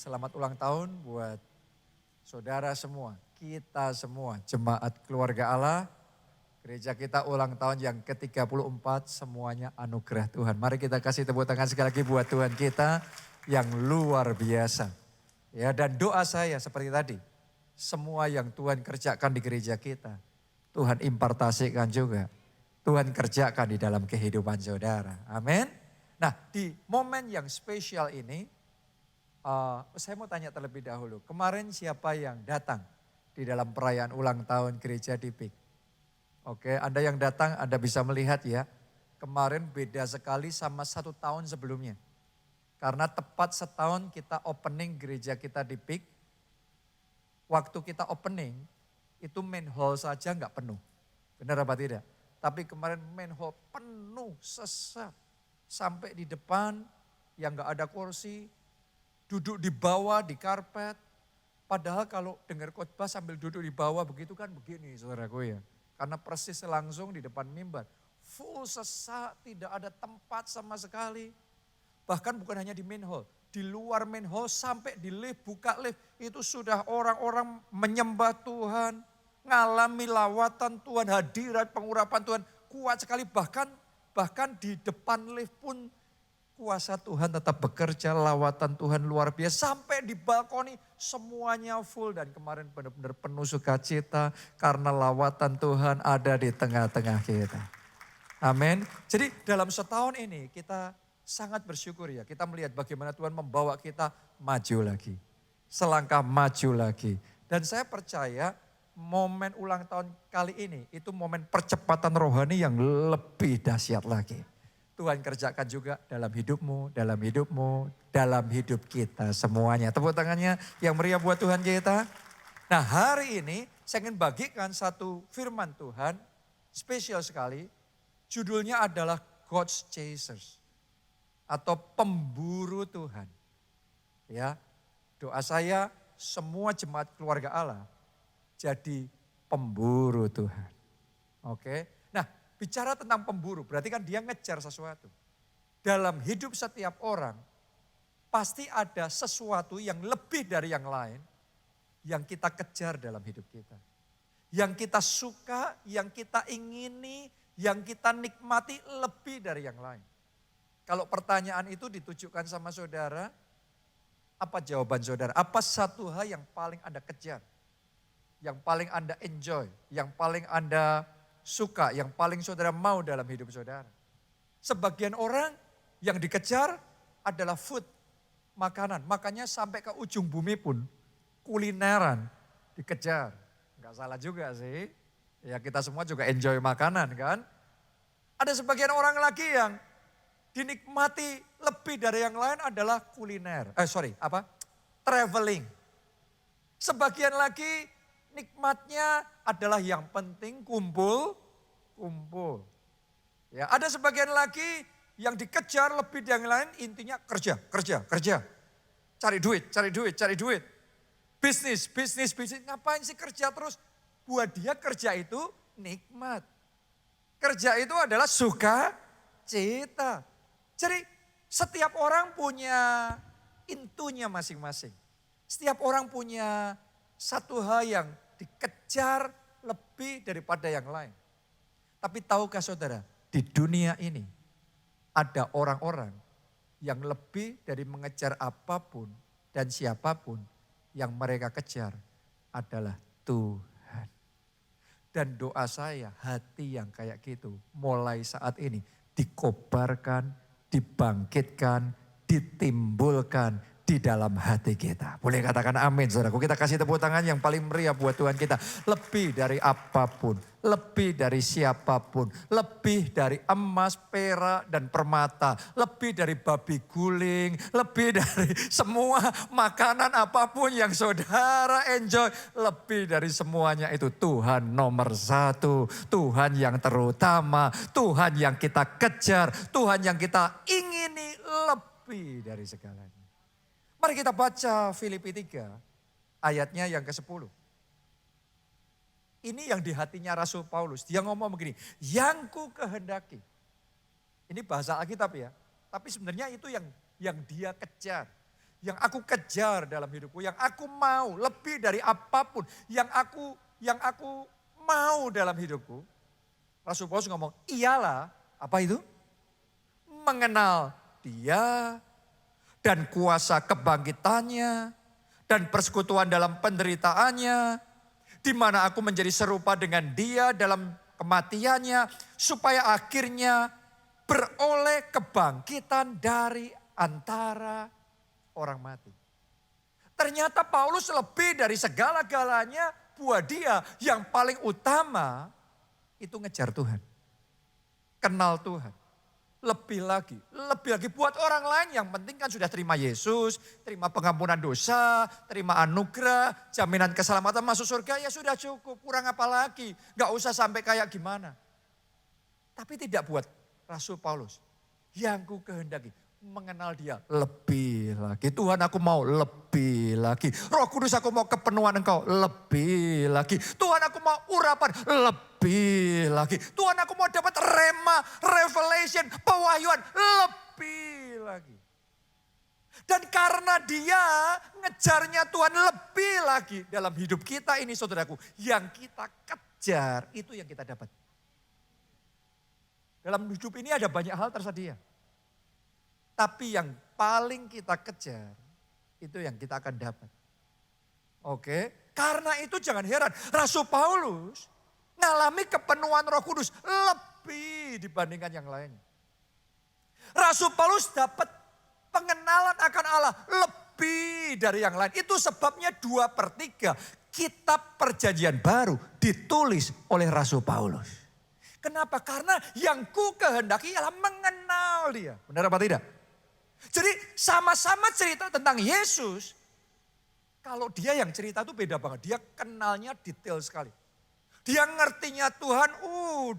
Selamat ulang tahun buat saudara semua, kita semua, jemaat keluarga Allah. Gereja kita ulang tahun yang ke-34, semuanya anugerah Tuhan. Mari kita kasih tepuk tangan sekali lagi buat Tuhan kita yang luar biasa. Ya, dan doa saya seperti tadi, semua yang Tuhan kerjakan di gereja kita, Tuhan impartasikan juga. Tuhan kerjakan di dalam kehidupan saudara. Amin. Nah, di momen yang spesial ini, saya mau tanya terlebih dahulu. Kemarin siapa yang datang di dalam perayaan ulang tahun gereja di PIK? Oke, Anda yang datang, Anda bisa melihat ya. Kemarin beda sekali sama 1 tahun sebelumnya. Karena tepat setahun kita opening gereja kita di PIK. Waktu kita opening, itu main hall saja nggak penuh. Benar apa tidak? Tapi kemarin main hall penuh, sesak. Sampai di depan, yang nggak ada kursi, duduk di bawah, di karpet. Padahal kalau dengar khotbah sambil duduk di bawah begitu kan begini saudaraku ya. Karena persis langsung di depan mimbar. Full sesak, tidak ada tempat sama sekali. Bahkan bukan hanya di main hall. Di luar main hall sampai di lift, buka lift. Itu sudah orang-orang menyembah Tuhan. Ngalami lawatan Tuhan, hadirat pengurapan Tuhan. Kuat sekali bahkan di depan lift pun kuasa Tuhan tetap bekerja, lawatan Tuhan luar biasa. Sampai di balkoni semuanya full dan kemarin benar-benar penuh sukacita karena lawatan Tuhan ada di tengah-tengah kita. Amin. Jadi dalam setahun ini kita sangat bersyukur ya. Kita melihat bagaimana Tuhan membawa kita maju lagi. Selangkah maju lagi. Dan saya percaya momen ulang tahun kali ini itu momen percepatan rohani yang lebih dahsyat lagi. Tuhan kerjakan juga dalam hidupmu, dalam hidup kita semuanya. Tepuk tangannya yang meriah buat Tuhan kita. Nah hari ini saya ingin bagikan satu firman Tuhan spesial sekali. Judulnya adalah God's Chasers atau pemburu Tuhan. Ya, doa saya semua jemaat keluarga Allah jadi pemburu Tuhan. Oke. Nah, bicara tentang pemburu, berarti kan dia ngejar sesuatu. Dalam hidup setiap orang, pasti ada sesuatu yang lebih dari yang lain, yang kita kejar dalam hidup kita. Yang kita suka, yang kita ingini, yang kita nikmati lebih dari yang lain. Kalau pertanyaan itu ditujukan sama saudara, apa jawaban saudara? Apa satu hal yang paling Anda kejar? Yang paling Anda enjoy, yang paling Anda suka, yang paling saudara mau dalam hidup saudara. Sebagian orang yang dikejar adalah food, makanan. Makanya sampai ke ujung bumi pun kulineran dikejar. Enggak salah juga sih. Ya kita semua juga enjoy makanan kan. Ada sebagian orang lagi yang dinikmati lebih dari yang lain adalah kuliner. Traveling. Sebagian lagi nikmatnya adalah yang penting kumpul. Ya, ada sebagian lagi yang dikejar lebih dari yang lain intinya kerja. Cari duit. Bisnis. Ngapain sih kerja terus? Buat dia kerja itu nikmat. Kerja itu adalah sukacita. Jadi setiap orang punya intunya masing-masing. Setiap orang punya satu hal yang dikejar lebih daripada yang lain. Tapi tahukah saudara, di dunia ini ada orang-orang yang lebih dari mengejar apapun dan siapapun yang mereka kejar adalah Tuhan. Dan doa saya hati yang kayak gitu mulai saat ini dikobarkan, dibangkitkan, ditimbulkan di dalam hati kita. Boleh katakan amin saudaraku. Kita kasih tepuk tangan yang paling meriah buat Tuhan kita. Lebih dari apapun, lebih dari siapapun, lebih dari emas, perak, dan permata. Lebih dari babi guling, lebih dari semua makanan apapun yang saudara enjoy. Lebih dari semuanya itu Tuhan nomor satu. Tuhan yang terutama, Tuhan yang kita kejar, Tuhan yang kita ingini lebih dari segalanya. Mari kita baca Filipi 3 ayatnya yang ke-10. Ini yang di hatinya Rasul Paulus. Dia ngomong begini, yang ku kehendaki. Ini bahasa Alkitab ya. Tapi sebenarnya itu yang dia kejar. yang aku kejar dalam hidupku, yang aku mau lebih dari apapun, yang aku mau dalam hidupku. Rasul Paulus ngomong, ialah apa itu? Mengenal Dia dan kuasa kebangkitannya dan persekutuan dalam penderitaannya, di mana aku menjadi serupa dengan Dia dalam kematiannya, supaya akhirnya beroleh kebangkitan dari antara orang mati. Ternyata Paulus lebih dari segala-galanya, buat dia yang paling utama itu ngejar Tuhan. Kenal Tuhan. Lebih lagi buat orang lain yang penting kan sudah terima Yesus, terima pengampunan dosa, terima anugerah, jaminan keselamatan masuk surga, ya sudah cukup, kurang apa lagi. Gak usah sampai kayak gimana. Tapi tidak buat Rasul Paulus. Yang ku kehendaki mengenal Dia lebih lagi. Tuhan, aku mau lebih lagi. Roh Kudus, aku mau kepenuhan Engkau lebih lagi. Tuhan, aku mau urapan lebih lagi. Tuhan, aku mau dapat rema, revelation, pewahyuan lebih lagi. Dan karena dia ngejarnya Tuhan lebih lagi dalam hidup kita ini, saudaraku, yang kita kejar itu yang kita dapat. Dalam hidup ini ada banyak hal tersedia. Tapi yang paling kita kejar, itu yang kita akan dapat. Oke, karena itu jangan heran. Rasul Paulus ngalami kepenuhan Roh Kudus lebih dibandingkan yang lainnya. Rasul Paulus dapat pengenalan akan Allah lebih dari yang lain. Itu sebabnya 2/3 kitab Perjanjian Baru ditulis oleh Rasul Paulus. Kenapa? Karena yang ku kehendaki ialah mengenal Dia. Benar apa tidak? Jadi sama-sama cerita tentang Yesus. Kalau dia yang cerita itu beda banget. Dia kenalnya detail sekali. Dia ngertinya Tuhan,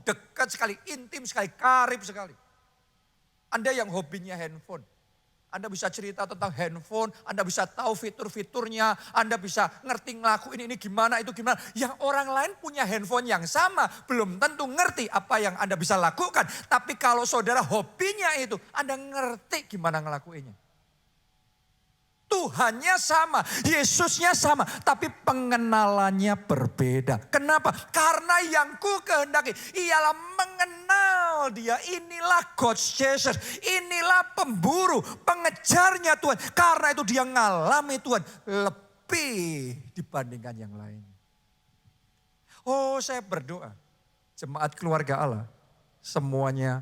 dekat sekali, intim sekali, karib sekali. Anda yang hobinya handphone. Anda bisa cerita tentang handphone, Anda bisa tahu fitur-fiturnya, Anda bisa ngerti ngelakuin ini gimana, itu gimana. Yang orang lain punya handphone yang sama, belum tentu ngerti apa yang Anda bisa lakukan. Tapi kalau saudara hobinya itu, Anda ngerti gimana ngelakuinnya. Tuhannya sama, Yesusnya sama, tapi pengenalannya berbeda. Kenapa? Karena yang ku kehendaki ialah mengenal Dia. Inilah God's chaser, inilah pemburu, pengejarnya Tuhan. Karena itu dia ngalami Tuhan lebih dibandingkan yang lain. Oh, saya berdoa, jemaat keluarga Allah, semuanya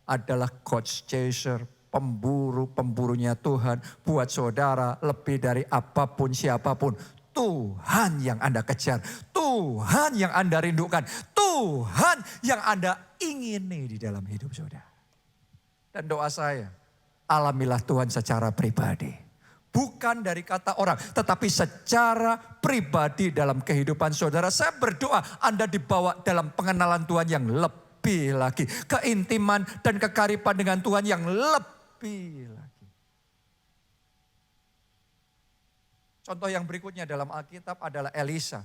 adalah God's chaser, pemburu-pemburunya Tuhan buat saudara lebih dari apapun siapapun. Tuhan yang Anda kejar, Tuhan yang Anda rindukan, Tuhan yang Anda ingini di dalam hidup saudara. Dan doa saya, alamilah Tuhan secara pribadi. Bukan dari kata orang, tetapi secara pribadi dalam kehidupan saudara. Saya berdoa Anda dibawa dalam pengenalan Tuhan yang lebih lagi. Keintiman dan kekaripan dengan Tuhan yang lebih lagi. Contoh yang berikutnya dalam Alkitab adalah Elisa.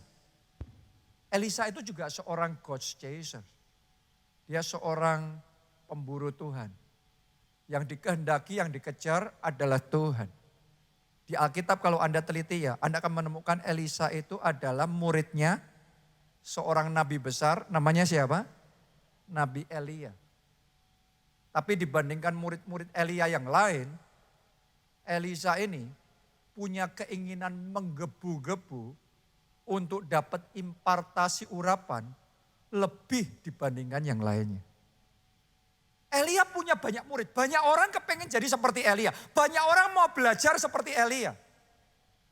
Elisa itu juga seorang God's chaser. Dia seorang pemburu Tuhan. Yang dikehendaki, yang dikejar adalah Tuhan. Di Alkitab kalau Anda teliti ya, Anda akan menemukan Elisa itu adalah muridnya seorang nabi besar, namanya siapa? Nabi Elia. Tapi dibandingkan murid-murid Elia yang lain, Elisa ini punya keinginan menggebu-gebu untuk dapat impartasi urapan lebih dibandingkan yang lainnya. Elia punya banyak murid, banyak orang kepengen jadi seperti Elia. Banyak orang mau belajar seperti Elia.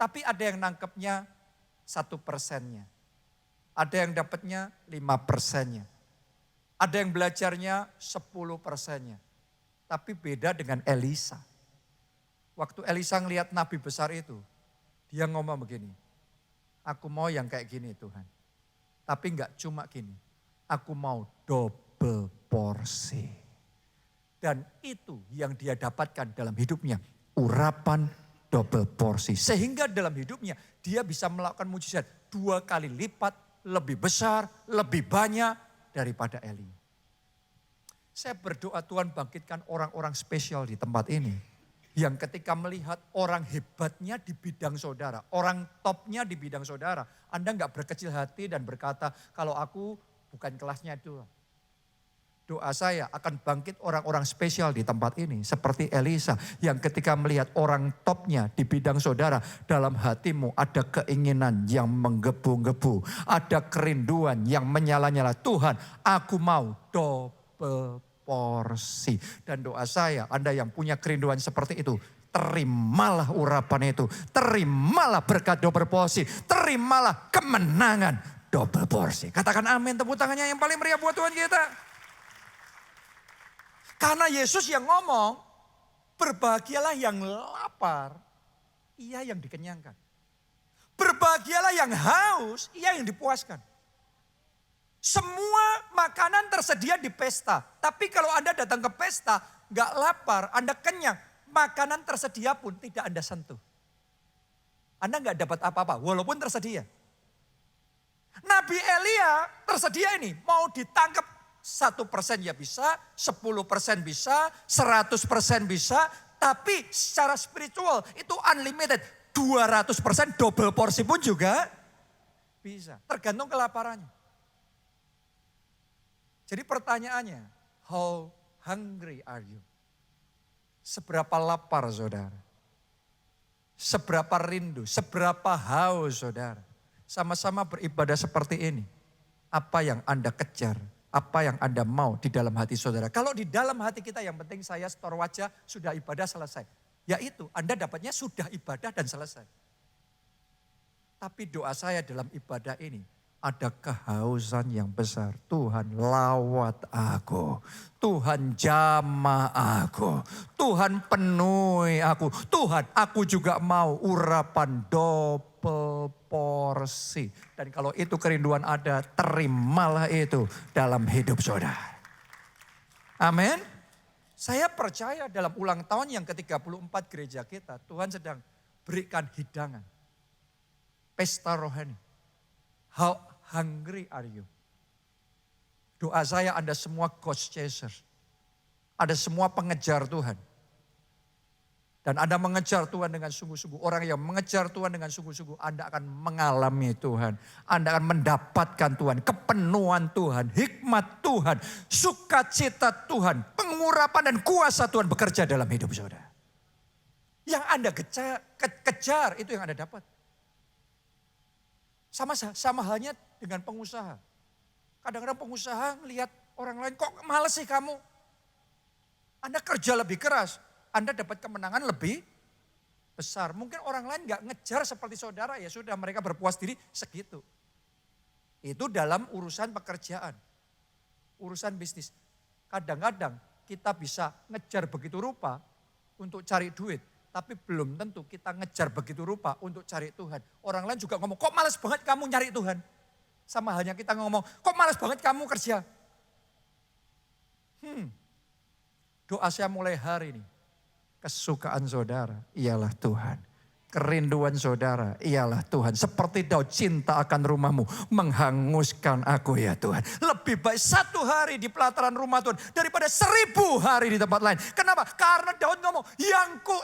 Tapi ada yang nangkepnya 1%-nya. Ada yang dapatnya 5%-nya. Ada yang belajarnya 10%-nya. Tapi beda dengan Elisa. Waktu Elisa ngelihat nabi besar itu, dia ngomong begini, aku mau yang kayak gini Tuhan. Tapi enggak cuma gini, aku mau double porsi. Dan itu yang dia dapatkan dalam hidupnya, urapan double porsi. Sehingga dalam hidupnya dia bisa melakukan mujizat 2 kali lipat, lebih besar, lebih banyak daripada Elia. Saya berdoa Tuhan bangkitkan orang-orang spesial di tempat ini. Yang ketika melihat orang hebatnya di bidang saudara, orang topnya di bidang saudara, Anda nggak berkecil hati dan berkata, kalau aku bukan kelasnya itu. Doa saya akan bangkit orang-orang spesial di tempat ini. Seperti Elisa yang ketika melihat orang topnya di bidang saudara. Dalam hatimu ada keinginan yang menggebu-gebu. Ada kerinduan yang menyala-nyala. Tuhan, aku mau double porsi. Dan doa saya, Anda yang punya kerinduan seperti itu. Terimalah urapan itu. Terimalah berkat double porsi. Terimalah kemenangan double porsi. Katakan amin, tepuk tangannya yang paling meriah buat Tuhan kita. Karena Yesus yang ngomong, berbahagialah yang lapar, ia yang dikenyangkan. Berbahagialah yang haus, ia yang dipuaskan. Semua makanan tersedia di pesta. Tapi kalau Anda datang ke pesta, gak lapar, Anda kenyang, makanan tersedia pun tidak Anda sentuh. Anda gak dapat apa-apa, walaupun tersedia. Nabi Elia tersedia ini, mau ditangkap 1% ya bisa, 10% bisa, 100% bisa. Tapi secara spiritual itu unlimited. 200% double porsi pun juga bisa. Tergantung kelaparannya. Jadi pertanyaannya, how hungry are you? Seberapa lapar saudara? Seberapa rindu, seberapa haus saudara? Sama-sama beribadah seperti ini. Apa yang Anda kejar? Apa yang Anda mau di dalam hati saudara. Kalau di dalam hati kita yang penting saya setor wajah, sudah ibadah selesai. Yaitu Anda dapatnya sudah ibadah dan selesai. Tapi doa saya dalam ibadah ini, ada kehausan yang besar. Tuhan lawat aku. Tuhan jamah aku. Tuhan penuhi aku. Tuhan aku juga mau urapan double porsi. Dan kalau itu kerinduan ada, terimalah itu dalam hidup saudara. Amin. Saya percaya dalam ulang tahun yang ke-34 gereja kita, Tuhan sedang berikan hidangan. Pesta rohani. How hungry are you? Doa saya Anda semua ghost chaser. Ada semua pengejar Tuhan. Dan Anda mengejar Tuhan dengan sungguh-sungguh. Orang yang mengejar Tuhan dengan sungguh-sungguh, Anda akan mengalami Tuhan. Anda akan mendapatkan Tuhan, kepenuhan Tuhan, hikmat Tuhan, sukacita Tuhan, pengurapan dan kuasa Tuhan bekerja dalam hidup saudara. Yang Anda kejar itu yang Anda dapat. Sama halnya dengan pengusaha. Kadang-kadang pengusaha melihat orang lain, kok males sih kamu? Anda kerja lebih keras. Anda dapat kemenangan lebih besar. Mungkin orang lain gak ngejar seperti saudara, ya sudah mereka berpuas diri segitu. Itu dalam urusan pekerjaan, urusan bisnis. Kadang-kadang kita bisa ngejar begitu rupa untuk cari duit. Tapi belum tentu kita ngejar begitu rupa untuk cari Tuhan. Orang lain juga ngomong, kok males banget kamu nyari Tuhan. Sama halnya kita ngomong, kok males banget kamu kerja. Doa saya mulai hari ini. Kesukaan saudara ialah Tuhan. Kerinduan saudara ialah Tuhan. Seperti Daud, cinta akan rumahmu menghanguskan aku ya Tuhan. Lebih baik 1 hari di pelataran rumah Tuhan daripada 1000 hari di tempat lain. Kenapa? Karena Daud ngomong, yang ku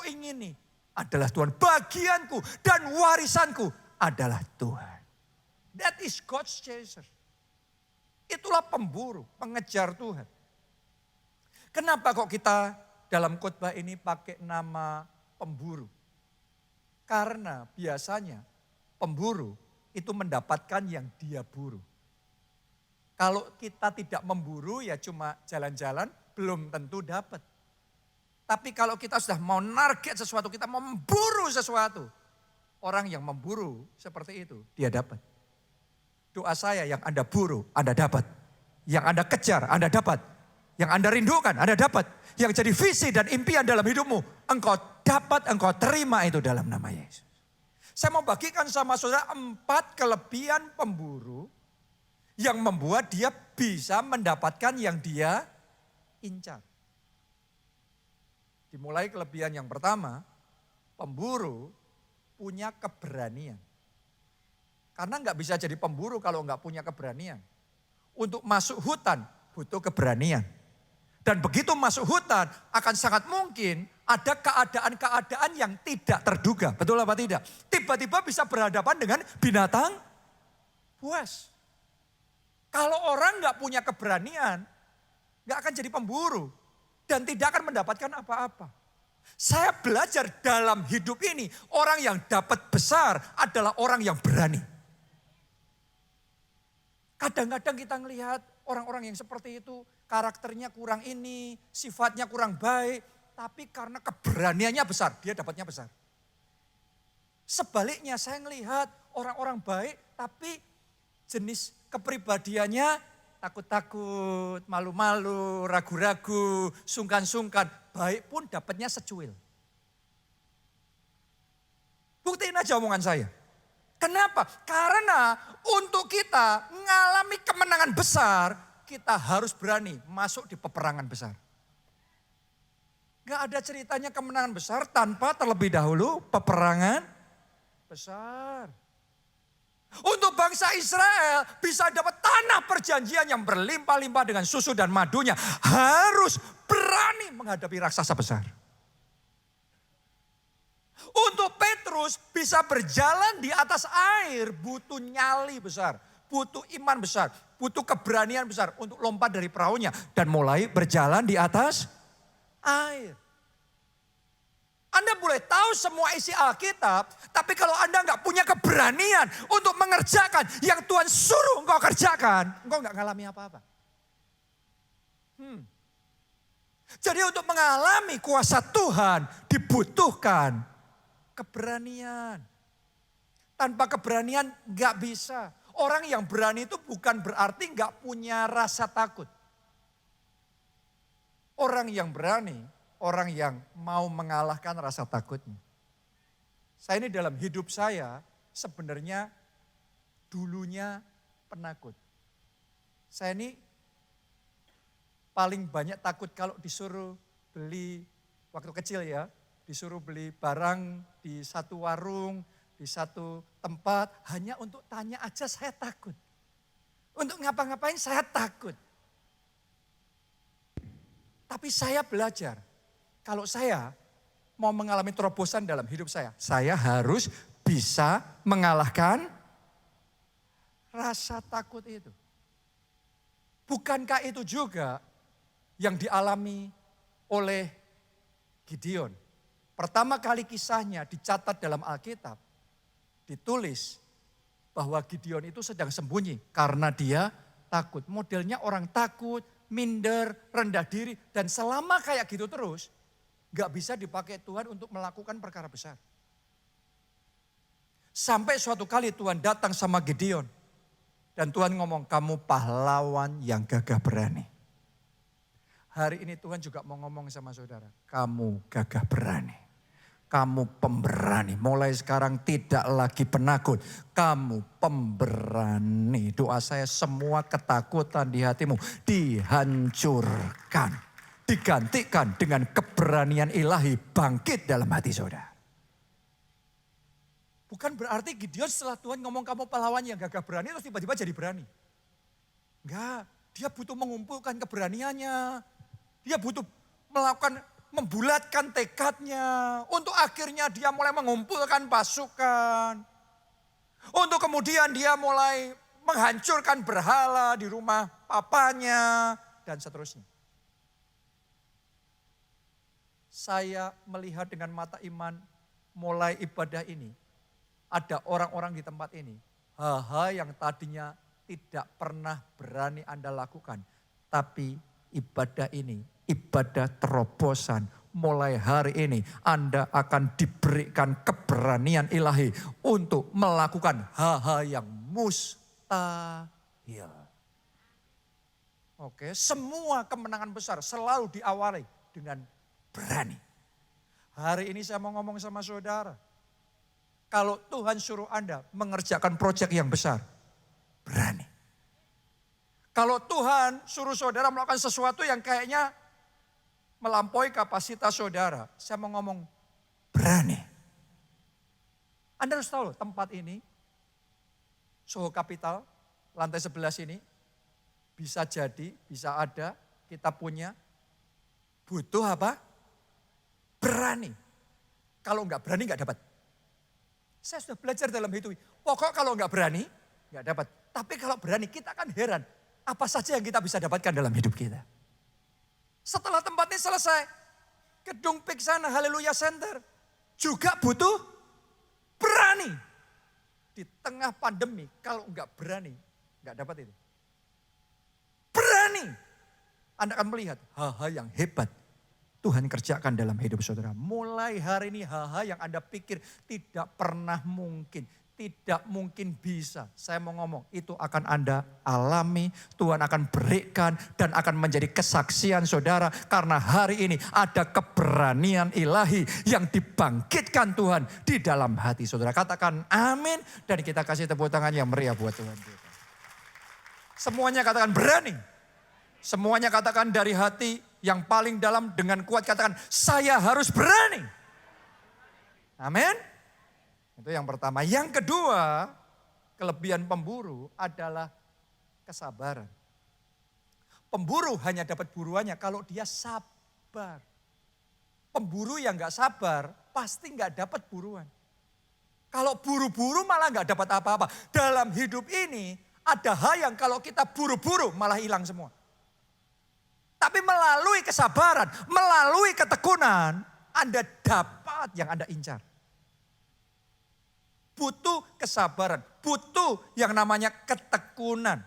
ingini adalah Tuhan. Bagianku dan warisanku adalah Tuhan. That is God's chaser. Itulah pemburu, pengejar Tuhan. Kenapa kok kita dalam khotbah ini pakai nama pemburu? Karena biasanya pemburu itu mendapatkan yang dia buru. Kalau kita tidak memburu ya cuma jalan-jalan, belum tentu dapat. Tapi kalau kita sudah mau target sesuatu, kita mau memburu sesuatu. Orang yang memburu seperti itu, dia dapat. Doa saya yang Anda buru, Anda dapat. Yang Anda kejar, Anda dapat. Yang Anda rindukan, Anda dapat. Yang jadi visi dan impian dalam hidupmu, engkau dapat, engkau terima itu dalam nama Yesus. Saya mau bagikan sama saudara 4 kelebihan pemburu yang membuat dia bisa mendapatkan yang dia incar. Dimulai kelebihan yang pertama, pemburu punya keberanian. Karena nggak bisa jadi pemburu kalau nggak punya keberanian. Untuk masuk hutan butuh keberanian. Dan begitu masuk hutan akan sangat mungkin ada keadaan-keadaan yang tidak terduga. Betul apa tidak? Tiba-tiba bisa berhadapan dengan binatang buas. Kalau orang nggak punya keberanian, nggak akan jadi pemburu. Dan tidak akan mendapatkan apa-apa. Saya belajar dalam hidup ini, orang yang dapat besar adalah orang yang berani. Kadang-kadang kita melihat orang-orang yang seperti itu, karakternya kurang ini, sifatnya kurang baik, tapi karena keberaniannya besar, dia dapatnya besar. Sebaliknya saya melihat orang-orang baik, tapi jenis kepribadiannya takut-takut, malu-malu, ragu-ragu, sungkan-sungkan, baik pun dapatnya secuil. Buktiin aja omongan saya. Kenapa? Karena untuk kita mengalami kemenangan besar, kita harus berani masuk di peperangan besar. Gak ada ceritanya kemenangan besar tanpa terlebih dahulu peperangan besar. Untuk bangsa Israel bisa dapat tanah perjanjian yang berlimpah-limpah dengan susu dan madunya, harus berani menghadapi raksasa besar. Untuk Petrus bisa berjalan di atas air butuh nyali besar, butuh iman besar, butuh keberanian besar untuk lompat dari perahunya dan mulai berjalan di atas air. Anda boleh tahu semua isi Alkitab, tapi kalau Anda nggak punya keberanian untuk mengerjakan yang Tuhan suruh engkau kerjakan, engkau nggak ngalami apa-apa. Jadi untuk mengalami kuasa Tuhan dibutuhkan keberanian. Tanpa keberanian nggak bisa. Orang yang berani itu bukan berarti nggak punya rasa takut. Orang yang berani, orang yang mau mengalahkan rasa takutnya. Saya ini dalam hidup saya sebenarnya dulunya penakut. Saya ini paling banyak takut kalau disuruh beli, waktu kecil ya, disuruh beli barang di satu warung, di satu tempat, hanya untuk tanya aja saya takut. Untuk ngapa-ngapain saya takut. Tapi saya belajar, kalau saya mau mengalami terobosan dalam hidup saya harus bisa mengalahkan rasa takut itu. Bukankah itu juga yang dialami oleh Gideon? Pertama kali kisahnya dicatat dalam Alkitab, ditulis bahwa Gideon itu sedang sembunyi karena dia takut. Modelnya orang takut, minder, rendah diri, dan selama kayak gitu terus, gak bisa dipakai Tuhan untuk melakukan perkara besar. Sampai suatu kali Tuhan datang sama Gideon, dan Tuhan ngomong, kamu pahlawan yang gagah berani. Hari ini Tuhan juga mau ngomong sama saudara, kamu gagah berani. Kamu pemberani, mulai sekarang tidak lagi penakut, kamu pemberani. Doa saya semua ketakutan di hatimu dihancurkan. Digantikan dengan keberanian ilahi bangkit dalam hati saudara. Bukan berarti Gideon setelah Tuhan ngomong kamu pahlawan yang gagah berani terus tiba-tiba jadi berani. Enggak, dia butuh mengumpulkan keberaniannya. Dia butuh membulatkan tekadnya. Untuk akhirnya dia mulai mengumpulkan pasukan. Untuk kemudian dia mulai menghancurkan berhala di rumah papanya. Dan seterusnya. Saya melihat dengan mata iman mulai ibadah ini. Ada orang-orang di tempat ini. Hal-hal yang tadinya tidak pernah berani Anda lakukan. Tapi ibadah ini, ibadah terobosan. Mulai hari ini Anda akan diberikan keberanian ilahi untuk melakukan hal-hal yang mustahil. Oke, semua kemenangan besar selalu diawali dengan berani. Hari ini saya mau ngomong sama saudara. Kalau Tuhan suruh Anda mengerjakan proyek yang besar, berani. Kalau Tuhan suruh saudara melakukan sesuatu yang kayaknya melampaui kapasitas saudara, saya mau ngomong berani. Anda harus tahu tempat ini, Soho Capital, lantai 11 ini, bisa jadi, bisa ada, kita punya Butuh apa? Berani. Kalau enggak berani enggak dapat. Saya sudah belajar dalam hidup. Pokok kalau enggak berani, enggak dapat. Tapi kalau berani, kita akan heran. Apa saja yang kita bisa dapatkan dalam hidup kita. Setelah tempat ini selesai, gedung PIK sana, Haleluya Center, juga butuh berani. Di tengah pandemi, kalau enggak berani, enggak dapat itu. Berani. Anda akan melihat hal-hal yang hebat Tuhan kerjakan dalam hidup saudara. Mulai hari ini hal-hal yang Anda pikir tidak pernah mungkin. Tidak mungkin bisa. Saya mau ngomong itu akan Anda alami. Tuhan akan berikan dan akan menjadi kesaksian saudara. Karena hari ini ada keberanian ilahi yang dibangkitkan Tuhan di dalam hati saudara. Katakan amin dan kita kasih tepuk tangan yang meriah buat Tuhan kita. Semuanya katakan berani. Semuanya katakan dari hati yang paling dalam dengan kuat katakan saya harus berani. Amin. Itu yang pertama. Yang kedua, kelebihan pemburu adalah kesabaran. Pemburu hanya dapat buruannya kalau dia sabar. Pemburu yang gak sabar pasti gak dapat buruan. Kalau buru-buru malah gak dapat apa-apa. Dalam hidup ini ada hal yang kalau kita buru-buru malah hilang semua. Tapi melalui kesabaran, melalui ketekunan, Anda dapat yang Anda incar. Butuh kesabaran, butuh yang namanya ketekunan.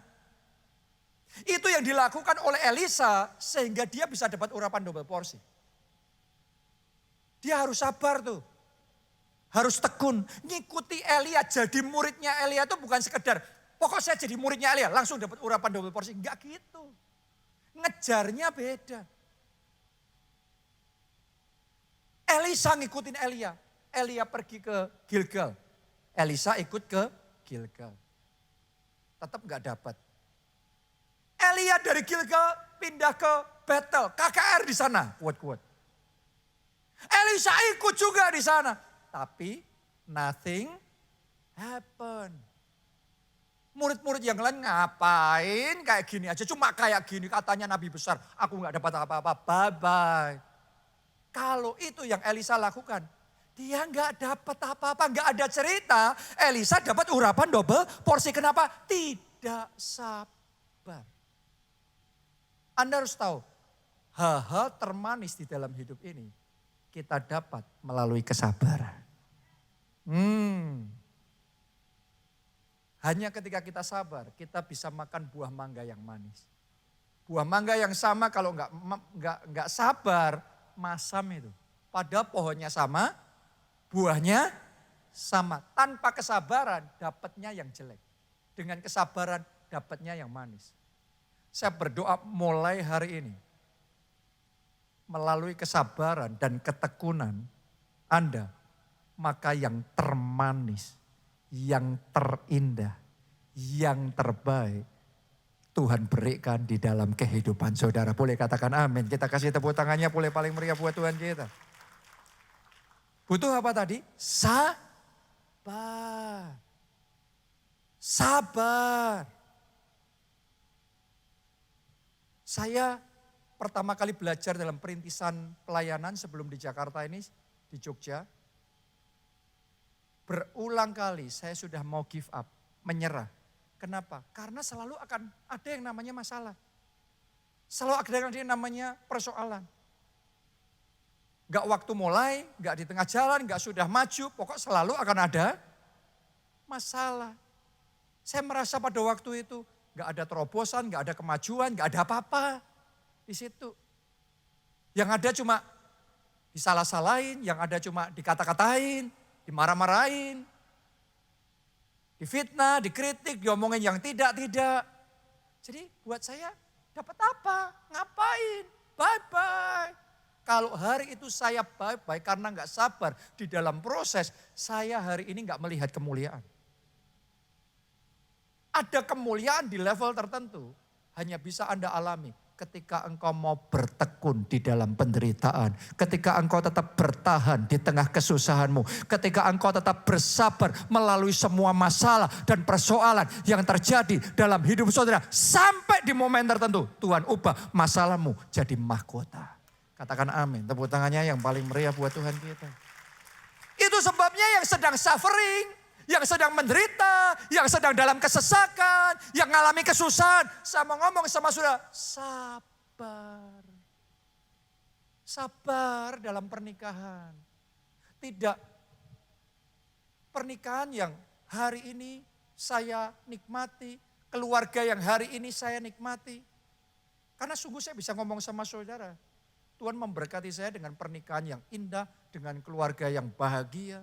Itu yang dilakukan oleh Elisa sehingga dia bisa dapat urapan double porsi. Dia harus sabar tuh. Harus tekun. Ngikuti Elia, jadi muridnya Elia itu bukan sekedar, pokok saya jadi muridnya Elia, langsung dapat urapan double porsi. Enggak gitu. Ngejarnya beda. Elisa ngikutin Elia. Elia pergi ke Gilgal. Elisa ikut ke Gilgal. Tetap gak dapat. Elia dari Gilgal pindah ke Betel. KKR di sana. Kuat-kuat. Elisa ikut juga di sana. Tapi nothing happen. Murid-murid yang lain ngapain kayak gini aja. Cuma kayak gini katanya nabi besar. Aku gak dapat apa-apa. Bye-bye. Kalau itu yang Elisa lakukan. Dia gak dapat apa-apa. Gak ada cerita. Elisa dapat urapan double porsi. Kenapa? Tidak sabar. Anda harus tahu. Hal-hal termanis di dalam hidup ini. Kita dapat melalui kesabaran. Hanya ketika kita sabar, kita bisa makan buah mangga yang manis. Buah mangga yang sama kalau nggak sabar, masam itu. Padahal pohonnya sama, buahnya sama. Tanpa kesabaran, dapatnya yang jelek. Dengan kesabaran, dapatnya yang manis. Saya berdoa mulai hari ini, melalui kesabaran dan ketekunan Anda, maka yang termanis, yang terindah, yang terbaik Tuhan berikan di dalam kehidupan saudara. Boleh katakan amin. Kita kasih tepuk tangannya boleh paling meriah buat Tuhan kita. Butuh apa tadi? Sabar. Sabar. Saya pertama kali belajar dalam perintisan pelayanan sebelum di Jakarta ini, di Jogja. Berulang kali saya sudah mau give up, menyerah. Kenapa? Karena selalu akan ada yang namanya masalah. Selalu ada yang namanya persoalan. Gak waktu mulai, gak di tengah jalan, gak sudah maju, pokok selalu akan ada masalah. Saya merasa pada waktu itu gak ada terobosan, gak ada kemajuan, gak ada apa-apa di situ. Yang ada cuma disalah-salahin, yang ada cuma dikata-katain, dimarah-marahin, difitnah, dikritik, diomongin yang tidak-tidak. Jadi buat saya dapat apa? Ngapain? Bye-bye. Kalau hari itu saya bye-bye karena gak sabar di dalam proses, saya hari ini gak melihat kemuliaan. Ada kemuliaan di level tertentu, hanya bisa Anda alami ketika engkau mau bertekun di dalam penderitaan. Ketika engkau tetap bertahan di tengah kesusahanmu. Ketika engkau tetap bersabar melalui semua masalah dan persoalan yang terjadi dalam hidup saudara. Sampai di momen tertentu Tuhan ubah masalahmu jadi mahkota. Katakan amin. Tepuk tangannya yang paling meriah buat Tuhan kita. Itu sebabnya yang sedang suffering, yang sedang menderita, yang sedang dalam kesesakan, yang mengalami kesusahan. Saya mau ngomong sama saudara, sabar. Sabar dalam pernikahan. Tidak pernikahan yang hari ini saya nikmati, keluarga yang hari ini saya nikmati. Karena sungguh saya bisa ngomong sama saudara, Tuhan memberkati saya dengan pernikahan yang indah, dengan keluarga yang bahagia.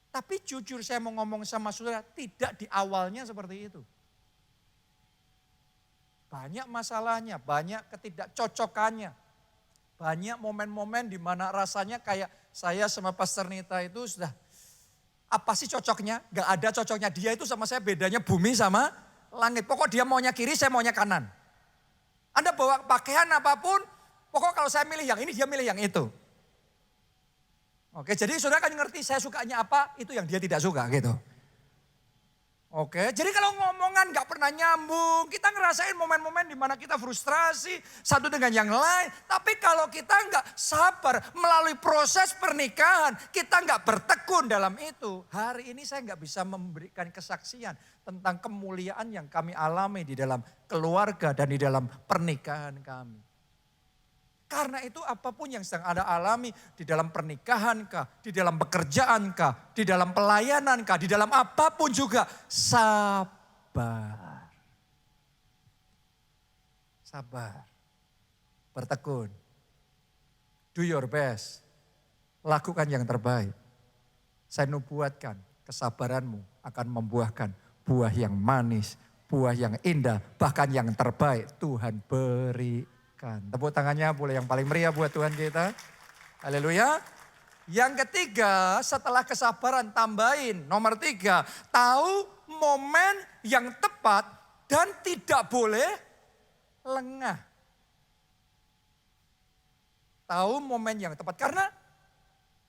Tapi jujur saya mau ngomong sama saudara, tidak di awalnya seperti itu. Banyak masalahnya, banyak ketidakcocokannya. Banyak momen-momen di mana rasanya kayak saya sama Pastor Nita itu sudah, apa sih cocoknya? Gak ada cocoknya, dia itu sama saya bedanya bumi sama langit. Pokok dia maunya kiri, saya maunya kanan. Anda bawa pakaian apapun, pokok kalau saya milih yang ini, dia milih yang itu. Oke, jadi saudara kan ngerti saya sukanya apa, itu yang dia tidak suka gitu. Oke, jadi kalau ngomongan gak pernah nyambung, kita ngerasain momen-momen di mana kita frustrasi satu dengan yang lain. Tapi kalau kita gak sabar melalui proses pernikahan, kita gak bertekun dalam itu. Hari ini saya gak bisa memberikan kesaksian tentang kemuliaan yang kami alami di dalam keluarga dan di dalam pernikahan kami. Karena itu apapun yang sedang Anda alami di dalam pernikahan kah, di dalam pekerjaan kah, di dalam pelayanan kah, di dalam apapun juga sabar. Sabar. Bertekun. Do your best. Lakukan yang terbaik. Saya nubuatkan kesabaranmu akan membuahkan buah yang manis, buah yang indah, bahkan yang terbaik Tuhan beri. Tepuk tangannya boleh yang paling meriah buat Tuhan kita. Haleluya. Yang ketiga, setelah kesabaran tambahin. Nomor 3, tahu momen yang tepat dan tidak boleh lengah. Tahu momen yang tepat. Karena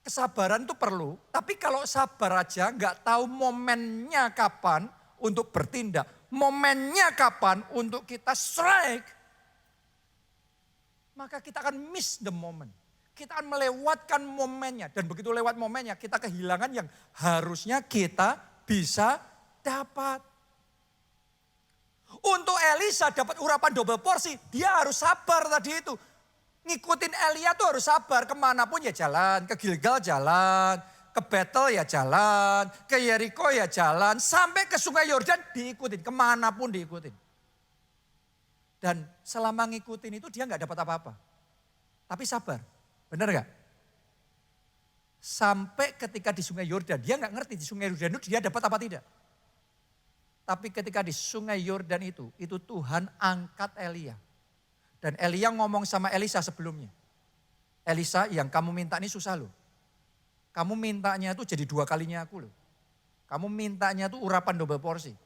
kesabaran itu perlu. Tapi kalau sabar aja nggak tahu momennya kapan untuk bertindak. Momennya kapan untuk kita strike. Maka kita akan miss the moment. Kita akan melewatkan momennya. Dan begitu lewat momennya kita kehilangan yang harusnya kita bisa dapat. Untuk Elisa dapat urapan double porsi, dia harus sabar tadi itu. Ngikutin Elia tuh harus sabar, kemanapun ya jalan. Ke Gilgal jalan, ke Betel ya jalan, ke Yeriko ya jalan. Sampai ke Sungai Yordan diikutin, kemanapun diikutin. Dan selama ngikutin itu dia gak dapat apa-apa. Tapi sabar, benar gak? Sampai ketika di Sungai Yordan, dia gak ngerti di Sungai Yordan itu dia dapat apa tidak. Tapi ketika di Sungai Yordan itu Tuhan angkat Elia. Dan Elia ngomong sama Elisa sebelumnya. Elisa, yang kamu minta ini susah loh. Kamu mintanya itu jadi 2 kalinya aku loh. Kamu mintanya itu urapan double porsi.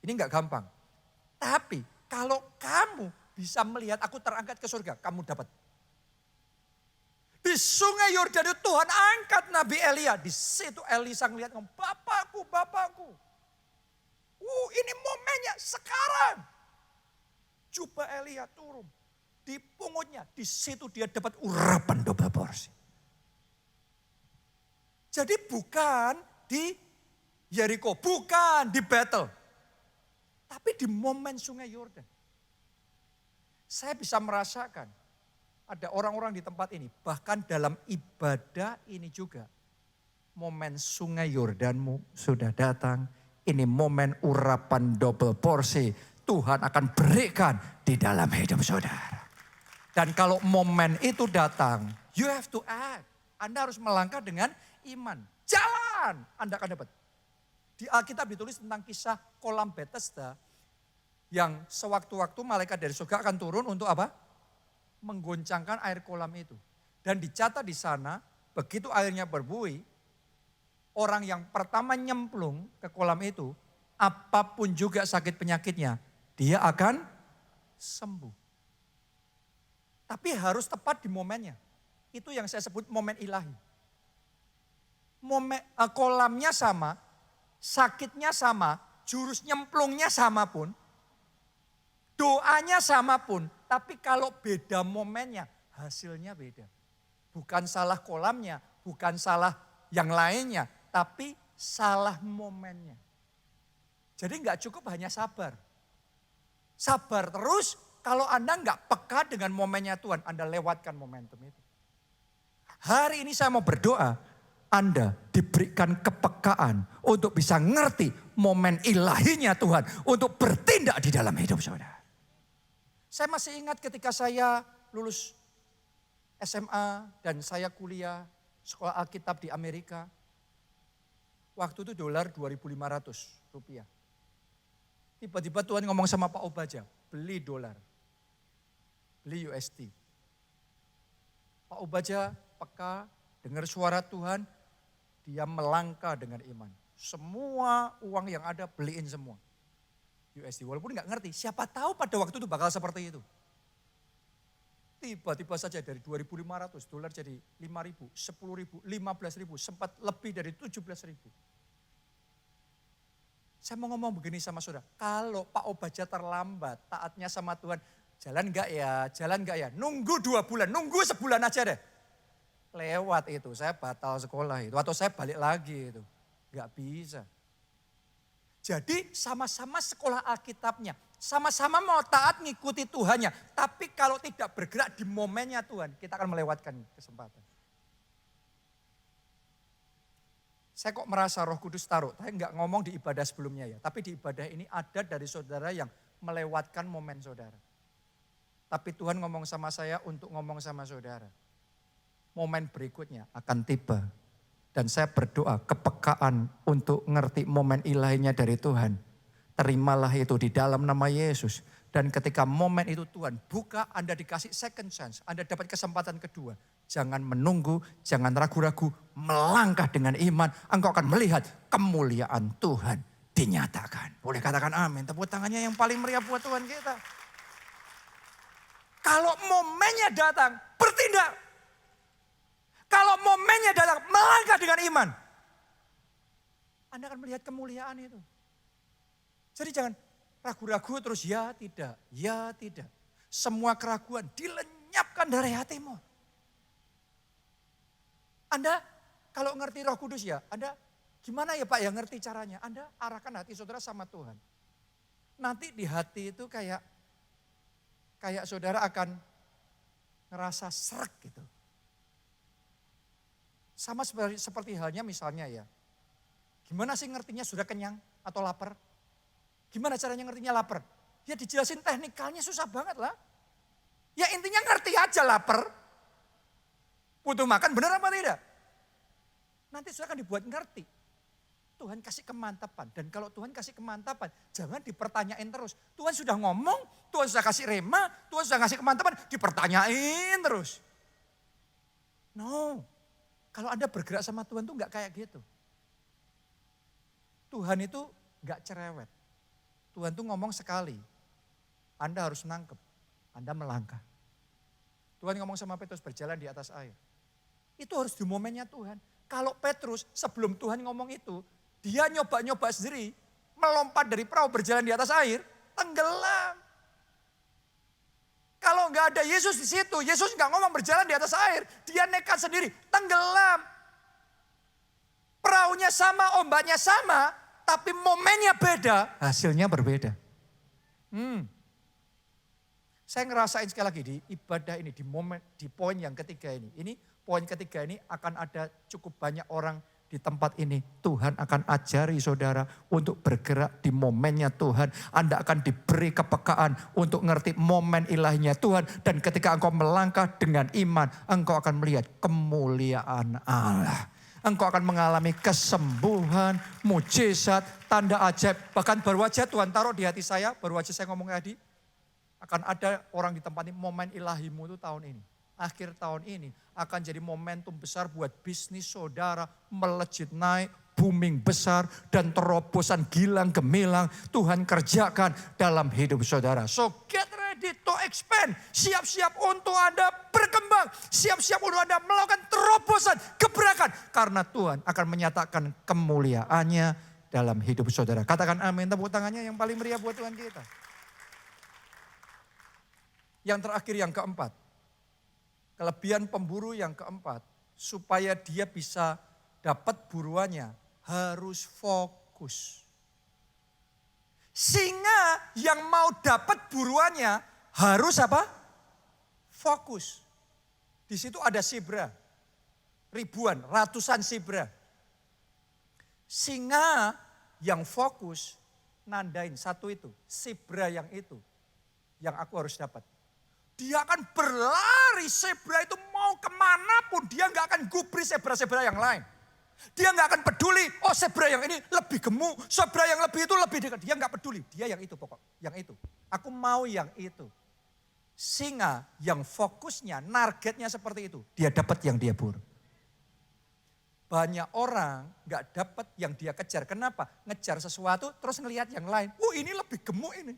Ini gak gampang. Tapi kalau kamu bisa melihat aku terangkat ke surga, kamu dapat. Di Sungai Yordan itu Tuhan angkat Nabi Elia. Di situ Elisa ngelihat, Bapakku, Bapakku. Ini momennya sekarang. Jubah Elia turun. Dipungutnya, di situ dia dapat urapan double porsi. Jadi bukan di Yeriko, bukan di Betel. Tapi di momen Sungai Yordan. Saya bisa merasakan ada orang-orang di tempat ini. Bahkan dalam ibadah ini juga. Momen Sungai Yordanmu sudah datang. Ini momen urapan double porsi. Tuhan akan berikan di dalam hidup saudara. Dan kalau momen itu datang, you have to act. Anda harus melangkah dengan iman. Jalan, Anda akan dapat. Di Alkitab ditulis tentang kisah kolam Bethesda yang sewaktu-waktu malaikat dari surga akan turun untuk apa? Menggoncangkan air kolam itu. Dan dicatat di sana, begitu airnya berbuih, orang yang pertama nyemplung ke kolam itu, apapun juga sakit penyakitnya, dia akan sembuh. Tapi harus tepat di momennya. Itu yang saya sebut momen ilahi. Kolamnya sama, sakitnya sama, jurus nyemplungnya sama pun, doanya sama pun, tapi kalau beda momennya hasilnya beda. Bukan salah kolamnya, bukan salah yang lainnya, tapi salah momennya. Jadi nggak cukup hanya sabar. Sabar terus, kalau Anda nggak peka dengan momennya Tuhan, Anda lewatkan momentum itu. Hari ini saya mau berdoa, Anda diberikan kepekaan untuk bisa ngerti momen ilahinya Tuhan untuk bertindak di dalam hidup saudara. Saya masih ingat ketika saya lulus SMA dan saya kuliah sekolah Alkitab di Amerika. Waktu itu dolar 2.500 rupiah. Tiba-tiba Tuhan ngomong sama Pak Obaja, beli dolar, beli USD. Pak Obaja peka, dengar suara Tuhan, dia melangkah dengan iman. Semua uang yang ada beliin semua. USD, walaupun nggak ngerti, siapa tahu pada waktu itu bakal seperti itu. Tiba-tiba saja dari 2.500 dolar jadi 5.000, 10.000, 15.000, sempat lebih dari 17.000. Saya mau ngomong begini sama saudara, kalau Pak Obaja terlambat taatnya sama Tuhan, jalan enggak ya, nunggu 2 bulan, nunggu sebulan aja deh. Lewat itu, saya batal sekolah itu, atau saya balik lagi itu. Enggak bisa. Jadi sama-sama sekolah Alkitabnya, sama-sama mau taat ngikuti Tuhannya. Tapi kalau tidak bergerak di momennya Tuhan, kita akan melewatkan kesempatan. Saya kok merasa Roh Kudus taruh, saya enggak ngomong di ibadah sebelumnya ya. Tapi di ibadah ini ada dari saudara yang melewatkan momen saudara. Tapi Tuhan ngomong sama saya untuk ngomong sama saudara. Momen berikutnya akan tiba. Dan saya berdoa kepekaan untuk ngerti momen ilahinya dari Tuhan. Terimalah itu di dalam nama Yesus. Dan ketika momen itu Tuhan buka, Anda dikasih second chance. Anda dapat kesempatan kedua. Jangan menunggu, jangan ragu-ragu. Melangkah dengan iman. Engkau akan melihat kemuliaan Tuhan dinyatakan. Boleh katakan amin. Tepuk tangannya yang paling meriah buat Tuhan kita. Kalau momennya datang, bertindak. Kalau momennya datang, melangkah dengan iman. Anda akan melihat kemuliaan itu. Jadi jangan ragu-ragu terus ya tidak, ya tidak. Semua keraguan dilenyapkan dari hatimu. Anda kalau ngerti Roh Kudus ya, Anda gimana ya Pak ya ngerti caranya? Anda arahkan hati saudara sama Tuhan. Nanti di hati itu kayak saudara akan ngerasa srek gitu. Sama seperti halnya misalnya ya, gimana sih ngertinya sudah kenyang atau lapar? Gimana caranya ngertinya lapar? Ya dijelasin teknikalnya susah banget lah. Ya intinya ngerti aja lapar. Butuh makan benar apa tidak? Nanti sudah akan dibuat ngerti. Tuhan kasih kemantapan. Dan kalau Tuhan kasih kemantapan, jangan dipertanyain terus. Tuhan sudah ngomong, Tuhan sudah kasih rema, Tuhan sudah kasih kemantapan, dipertanyain terus. No. Kalau Anda bergerak sama Tuhan tuh enggak kayak gitu. Tuhan itu enggak cerewet. Tuhan tuh ngomong sekali. Anda harus nangkep. Anda melangkah. Tuhan ngomong sama Petrus berjalan di atas air. Itu harus di momennya Tuhan. Kalau Petrus sebelum Tuhan ngomong itu, dia nyoba-nyoba sendiri. Melompat dari perahu berjalan di atas air, tenggelam. Kalau nggak ada Yesus di situ, Yesus nggak ngomong berjalan di atas air. Dia nekat sendiri, tenggelam. Perahunya sama, ombaknya sama, tapi momennya beda, hasilnya berbeda. Saya ngerasain sekali lagi di ibadah ini, di poin yang ketiga ini. Ini poin ketiga ini akan ada cukup banyak orang di tempat ini. Tuhan akan ajari saudara untuk bergerak di momennya Tuhan. Anda akan diberi kepekaan untuk ngerti momen ilahinya Tuhan. Dan ketika engkau melangkah dengan iman, engkau akan melihat kemuliaan Allah. Engkau akan mengalami kesembuhan, mujizat, tanda ajaib. Bahkan baru aja Tuhan taruh di hati saya, baru aja saya ngomong tadi. Akan ada orang di tempat ini, momen ilahimu itu tahun ini. Akhir tahun ini akan jadi momentum besar buat bisnis saudara melejit naik, booming besar dan terobosan gilang gemilang Tuhan kerjakan dalam hidup saudara. So get ready to expand, siap-siap untuk Anda berkembang, siap-siap untuk Anda melakukan terobosan, gebrakan. Karena Tuhan akan menyatakan kemuliaannya dalam hidup saudara. Katakan amin, tepuk tangannya yang paling meriah buat Tuhan kita. Yang terakhir yang keempat. Kelebihan pemburu yang keempat, supaya dia bisa dapat buruannya, harus fokus. Singa yang mau dapat buruannya harus apa? Fokus. Di situ ada zebra, ribuan, ratusan zebra. Singa yang fokus, nandain satu itu, zebra yang itu, yang aku harus dapat. Dia akan berlari, zebra itu mau kemanapun, dia nggak akan gubris zebra-zebra yang lain. Dia nggak akan peduli, oh zebra yang ini lebih gemuk, zebra yang lebih itu lebih dekat. Dia nggak peduli, dia yang itu pokok, yang itu. Aku mau yang itu. Singa yang fokusnya, targetnya seperti itu, dia dapat yang dia buru. Banyak orang nggak dapat yang dia kejar. Kenapa? Ngejar sesuatu terus ngelihat yang lain. Ini lebih gemuk ini.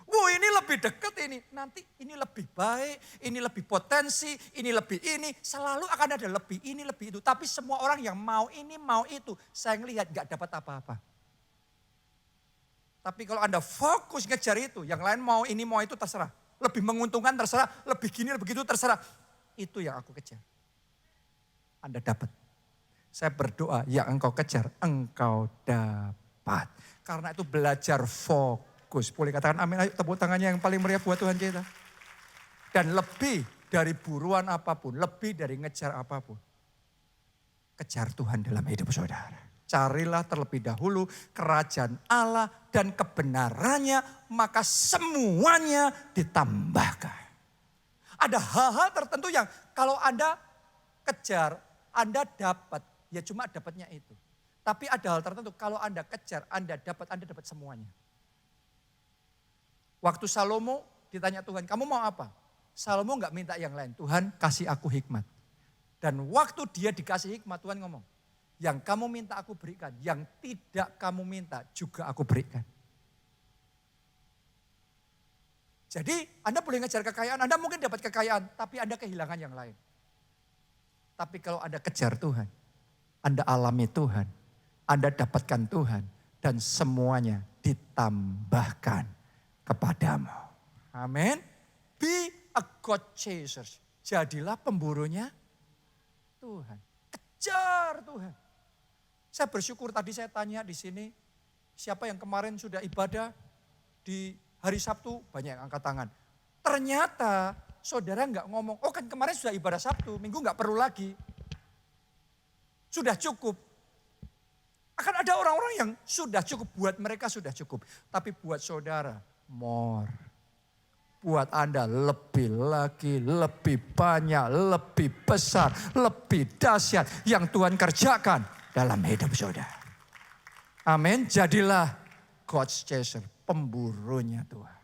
Ini lebih dekat ini. Nanti ini lebih baik, ini lebih potensi, ini lebih ini. Selalu akan ada lebih ini, lebih itu. Tapi semua orang yang mau ini, mau itu. Saya ngelihat gak dapat apa-apa. Tapi kalau Anda fokus ngejar itu, yang lain mau ini, mau itu terserah. Lebih menguntungkan terserah, lebih gini, lebih gitu terserah. Itu yang aku kejar. Anda dapat. Saya berdoa, yang engkau kejar, engkau dapat. Karena itu belajar fokus. Boleh katakan amin, ayo tepuk tangannya yang paling meriah buat Tuhan kita. Dan lebih dari buruan apapun, lebih dari ngejar apapun. Kejar Tuhan dalam hidup saudara. Carilah terlebih dahulu kerajaan Allah dan kebenarannya, maka semuanya ditambahkan. Ada hal-hal tertentu yang kalau Anda kejar, Anda dapat, ya cuma dapatnya itu. Tapi ada hal tertentu kalau Anda kejar, Anda dapat semuanya. Waktu Salomo ditanya Tuhan, kamu mau apa? Salomo gak minta yang lain, Tuhan kasih aku hikmat. Dan waktu dia dikasih hikmat, Tuhan ngomong, yang kamu minta aku berikan, yang tidak kamu minta juga aku berikan. Jadi Anda boleh ngejar kekayaan, Anda mungkin dapat kekayaan, tapi Anda kehilangan yang lain. Tapi kalau Anda kejar Tuhan, Anda alami Tuhan, Anda dapatkan Tuhan, dan semuanya ditambahkan kepadamu. Amin. Be a God chaser. Jadilah pemburunya Tuhan. Kejar Tuhan. Saya bersyukur tadi saya tanya di sini, siapa yang kemarin sudah ibadah di hari Sabtu, banyak yang angkat tangan. Ternyata saudara nggak ngomong, oh kan kemarin sudah ibadah Sabtu, Minggu nggak perlu lagi. Sudah cukup. Akan ada orang-orang yang sudah cukup, buat mereka sudah cukup. Tapi buat saudara, more. Buat Anda lebih lagi, lebih banyak, lebih besar, lebih dahsyat yang Tuhan kerjakan dalam hidup saudara. Amin. Jadilah God's chaser, pemburunya Tuhan.